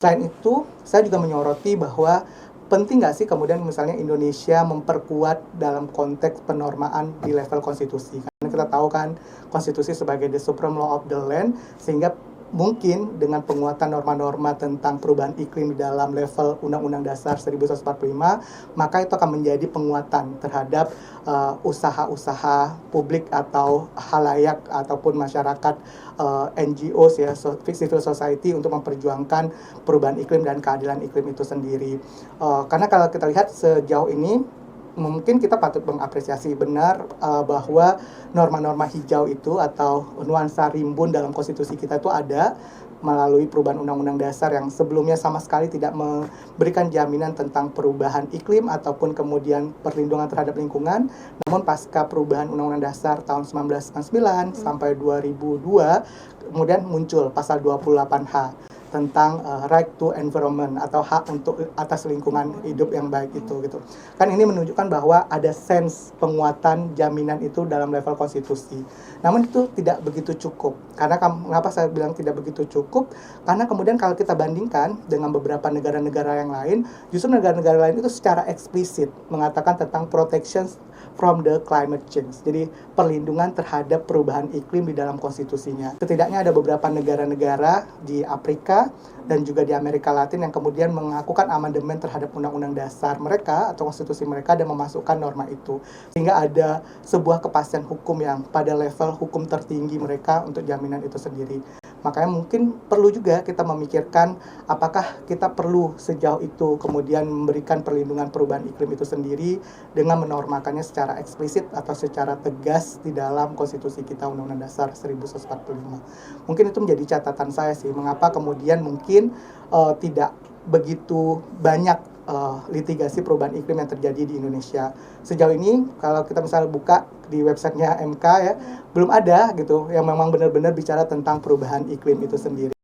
Selain itu, saya juga menyoroti bahwa penting nggak sih kemudian misalnya Indonesia memperkuat dalam konteks penormaan di level konstitusi. Karena kita tahu kan konstitusi sebagai the supreme law of the land, sehingga mungkin dengan penguatan norma-norma tentang perubahan iklim di dalam level Undang-Undang Dasar 1945, maka itu akan menjadi penguatan terhadap usaha-usaha publik atau halayak ataupun masyarakat NGOs ya, civil society untuk memperjuangkan perubahan iklim dan keadilan iklim itu sendiri. Karena kalau kita lihat sejauh ini mungkin kita patut mengapresiasi benar bahwa norma-norma hijau itu atau nuansa rimbun dalam konstitusi kita itu ada melalui perubahan undang-undang dasar yang sebelumnya sama sekali tidak memberikan jaminan tentang perubahan iklim ataupun kemudian perlindungan terhadap lingkungan. Namun pasca perubahan undang-undang dasar tahun 1999 sampai 2002 kemudian muncul pasal 28H tentang right to environment atau hak untuk atas lingkungan hidup yang baik itu gitu. Kan ini menunjukkan bahwa ada sense penguatan jaminan itu dalam level konstitusi. Namun itu tidak begitu cukup. Karena kenapa saya bilang tidak begitu cukup? Karena kemudian kalau kita bandingkan dengan beberapa negara-negara yang lain, justru negara-negara lain itu secara eksplisit mengatakan tentang protection from the climate change. Jadi perlindungan terhadap perubahan iklim di dalam konstitusinya. Setidaknya ada beberapa negara-negara di Afrika dan juga di Amerika Latin yang kemudian melakukan amandemen terhadap undang-undang dasar mereka atau konstitusi mereka dan memasukkan norma itu. Sehingga ada sebuah kepastian hukum yang pada level hukum tertinggi mereka untuk jaminan itu sendiri. Makanya mungkin perlu juga kita memikirkan apakah kita perlu sejauh itu kemudian memberikan perlindungan perubahan iklim itu sendiri dengan menormakannya secara eksplisit atau secara tegas di dalam konstitusi kita Undang-Undang Dasar 1945. Mungkin itu menjadi catatan saya sih, mengapa kemudian mungkin tidak begitu banyak litigasi perubahan iklim yang terjadi di Indonesia. Sejauh ini kalau kita misalnya buka di websitenya MK ya, belum ada gitu yang memang benar-benar bicara tentang perubahan iklim itu sendiri.